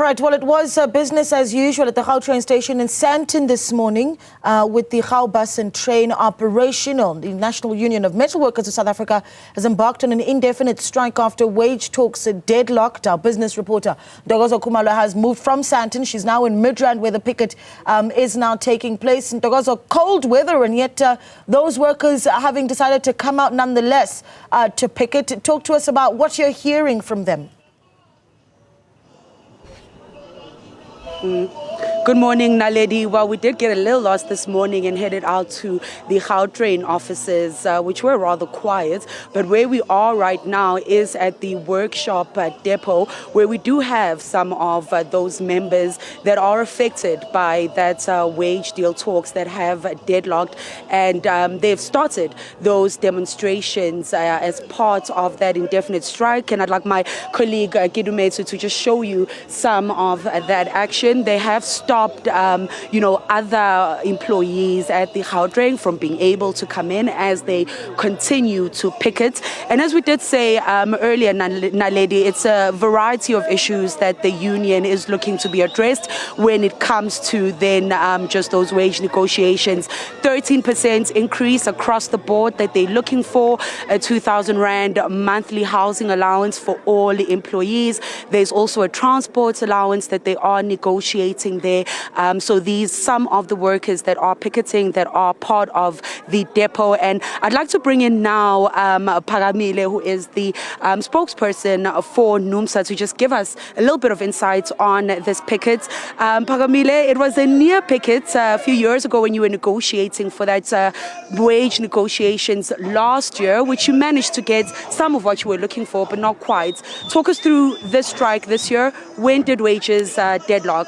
right, well, it was business as usual at the Gautrain station in Sandton this morning with the Gau bus and train operational. The National Union of Metal Workers of South Africa has embarked on an indefinite strike after wage talks are deadlocked. Our business reporter, Ntokozo Khumalo, has moved from Sandton. She's now in Midrand, where the picket is now taking place. And Ntokozo, cold weather, and yet those workers are having decided to come out nonetheless to picket. Talk to us about what you're hearing from them. Good morning, Naledi. Well, we did get a little lost this morning and headed out to the Gautrain offices, which were rather quiet. But where we are right now is at the workshop depot, where we do have some of those members that are affected by that wage deal talks that have deadlocked. And they've started those demonstrations as part of that indefinite strike. And I'd like my colleague Kidumetsu to just show you some of that action. They have stopped other employees at the Gautrain from being able to come in as they continue to picket. And as we did say earlier, Naledi, it's a variety of issues that the union is looking to be addressed when it comes to then just those wage negotiations. 13% increase across the board that they're looking for, a 2,000 Rand monthly housing allowance for all the employees. There's also a transport allowance that they are negotiating there. So these some of the workers that are picketing that are part of the depot. And I'd like to bring in now Pagamile, who is the spokesperson for NUMSA, to just give us a little bit of insight on this picket. Pagamile, it was a near picket a few years ago when you were negotiating for that wage negotiations last year, which you managed to get some of what you were looking for, but not quite. Talk us through this strike this year. When did wages deadlock?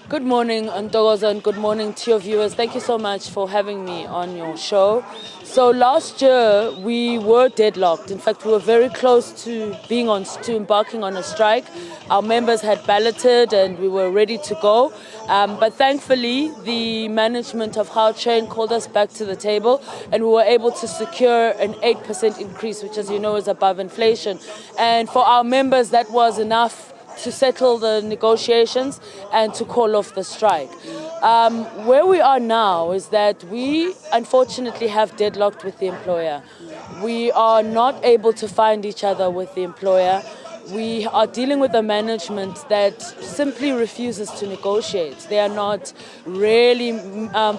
Good morning, Ntokozo, and good morning to your viewers. Thank you so much for having me on your show. So last year we were deadlocked. In fact, we were very close to embarking on a strike. Our members had balloted and we were ready to go. But thankfully, the management of Gautrain called us back to the table, and we were able to secure an 8% increase, which, as you know, is above inflation. And for our members, that was enough to settle the negotiations and to call off the strike. Where we are now is that we unfortunately have deadlocked with the employer. We are not able to find each other with the employer. We are dealing with a management that simply refuses to negotiate. They are not really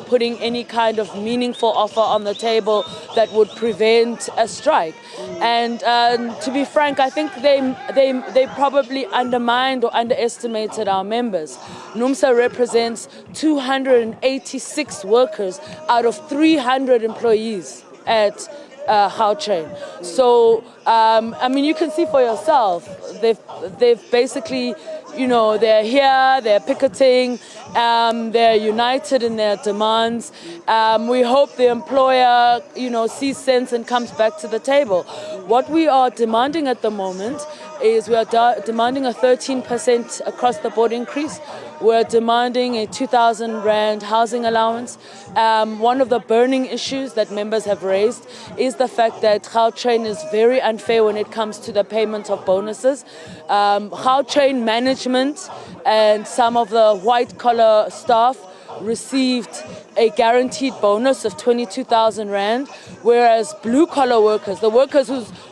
putting any kind of meaningful offer on the table that would prevent a strike. And to be frank, I think they probably undermined or underestimated our members. NUMSA represents 286 workers out of 300 employees at Gautrain. So, I mean, you can see for yourself, they've basically, they're here, they're picketing, they're united in their demands. We hope the employer, sees sense and comes back to the table. What we are demanding at the moment is we are demanding a 13% across the board increase. We're demanding a 2,000 Rand housing allowance. One of the burning issues that members have raised is the fact that Gautrain is very unfair when it comes to the payment of bonuses. Gautrain management and some of the white-collar staff received a guaranteed bonus of 22,000 Rand, whereas blue-collar workers, the workers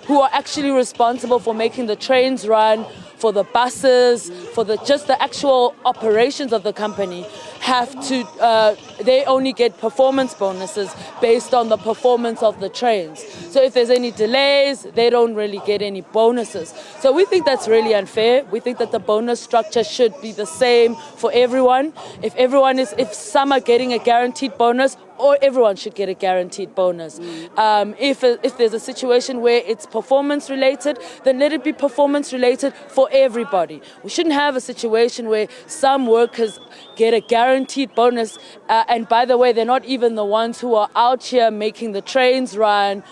who are actually responsible for making the trains run, for the buses, for just the actual operations of the company, they only get performance bonuses based on the performance of the trains. So if there's any delays, they don't really get any bonuses. So we think that's really unfair. We think that the bonus structure should be the same for everyone. If some are getting a guaranteed bonus, or everyone should get a guaranteed bonus. If there's a situation where it's performance related, then let it be performance related for everybody. We shouldn't have a situation where some workers get a guaranteed bonus, and by the way, they're not even the ones who are out here making the trains run.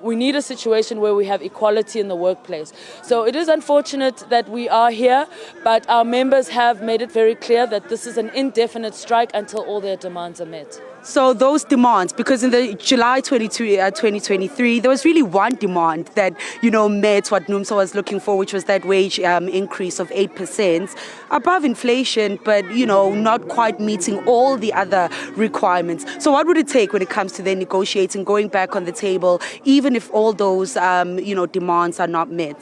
We need a situation where we have equality in the workplace. So it is unfortunate that we are here, but our members have made it very clear that this is an indefinite strike until all their demands are met. So those demands, because in the July 2023, there was really one demand that, met what NUMSA was looking for, which was that wage increase of 8% above inflation, but, not quite meeting all the other requirements. So what would it take when it comes to then negotiating, going back on the table, even if all those, demands are not met?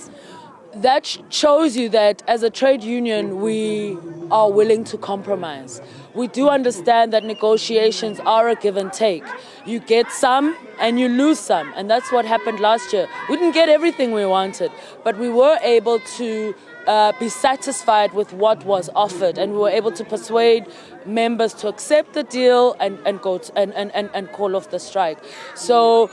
That shows you that as a trade union, we are willing to compromise. We do understand that negotiations are a give and take. You get some and you lose some, and that's what happened last year. We didn't get everything we wanted, but we were able to be satisfied with what was offered, and we were able to persuade members to accept the deal and call off the strike. So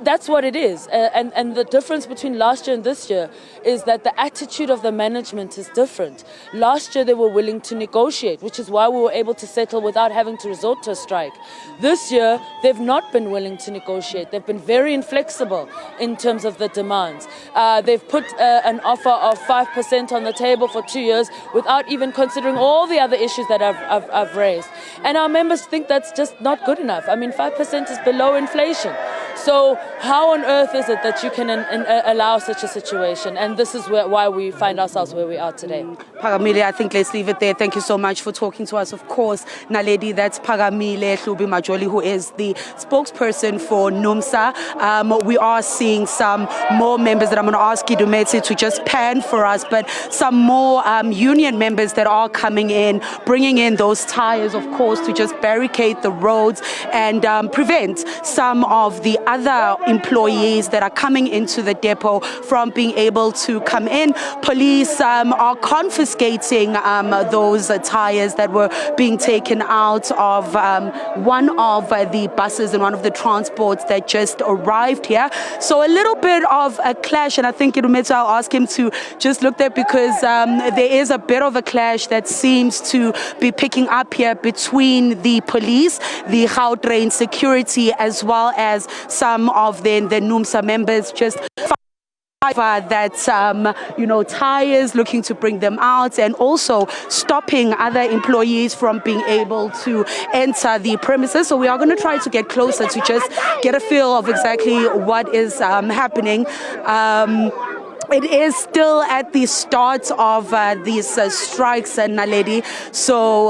that's what it is. And the difference between last year and this year is that the attitude of the management is different. Last year, they were willing to negotiate, which is why we were able to settle without having to resort to a strike. This year, they've not been willing to negotiate. They've been very inflexible in terms of the demands. They've put an offer of 5% on the table for 2 years without even considering all the other issues that I've raised. And our members think that's just not good enough. I mean, 5% is below inflation. So how on earth is it that you can allow such a situation? And this is why we find ourselves where we are today. Pagamile, I think let's leave it there. Thank you so much for talking to us. Of course, Naledi, that's Pagamile Hlubi Majoli, who is the spokesperson for NUMSA. We are seeing some more members that I'm going to ask you, Dumetse, to just pan for us, but some more union members that are coming in, bringing in those tires, of course, to just barricade the roads and prevent some of the other employees that are coming into the depot from being able to come in. Police are confiscating those tires that were being taken out of one of the buses and one of the transports that just arrived here. So a little bit of a clash, and I think I'll ask him to just look there, because there is a bit of a clash that seems to be picking up here between the police, the Gautrain security, as well as some of the NUMSA members just that tires, looking to bring them out, and also stopping other employees from being able to enter the premises. So we are going to try to get closer to just get a feel of exactly what is happening. It is still at the start of these strikes, Naledi. So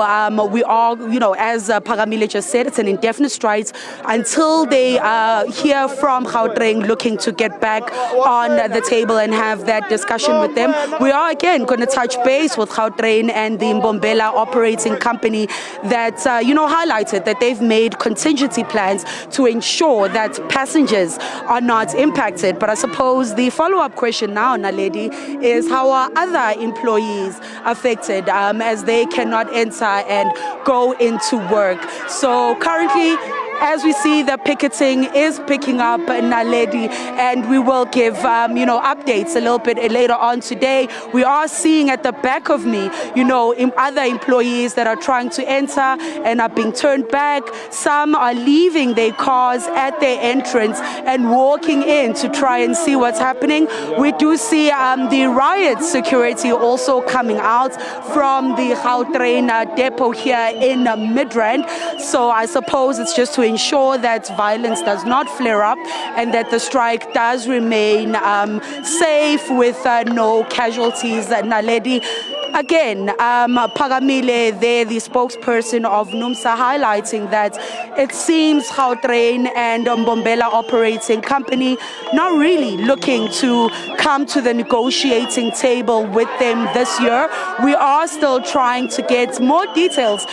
we are, as Pagamile just said, it's an indefinite strike until they hear from Gautrain looking to get back on the table and have that discussion with them. We are again going to touch base with Gautrain and the Mbombela operating company that, highlighted that they've made contingency plans to ensure that passengers are not impacted. But I suppose the follow-up question now, Naledi, is how are other employees affected as they cannot enter and go into work? So currently, as we see, the picketing is picking up, Naledi, and we will give, updates a little bit later on today. We are seeing at the back of me, other employees that are trying to enter and are being turned back. Some are leaving their cars at their entrance and walking in to try and see what's happening. We do see the riot security also coming out from the Gautrain depot here in Midrand. So I suppose it's just to ensure that violence does not flare up and that the strike does remain safe with no casualties. Naledi, again, Pagamile there, the spokesperson of NUMSA, highlighting that it seems Gautrain and Mbombela operating company not really looking to come to the negotiating table with them this year. We are still trying to get more details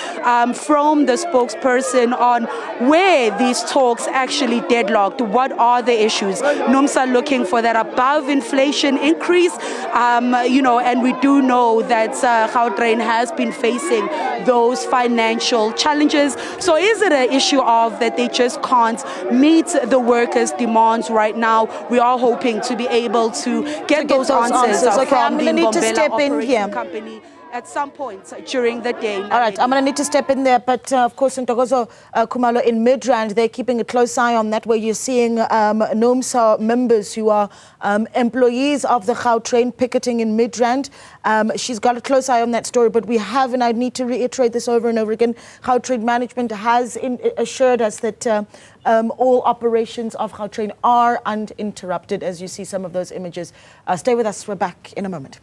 from the spokesperson on where these talks actually deadlocked. What are the issues? NUMSA looking for that above inflation increase, and we do know that Gautrain has been facing those financial challenges. So is it an issue of that they just can't meet the workers' demands right now? We are hoping to be able to get those answers Okay, from I'm the going to need to Mbombela step in operating here. company. at some point during the day. All right, I'm going to need to step in there, but of course, in Ntokozo, Khumalo, in Midrand, they're keeping a close eye on that, where you're seeing NUMSA members who are employees of the Gautrain picketing in Midrand. She's got a close eye on that story, but we have, and I need to reiterate this over and over again, Gautrain management has assured us that all operations of Gautrain are uninterrupted, as you see some of those images. Stay with us, we're back in a moment.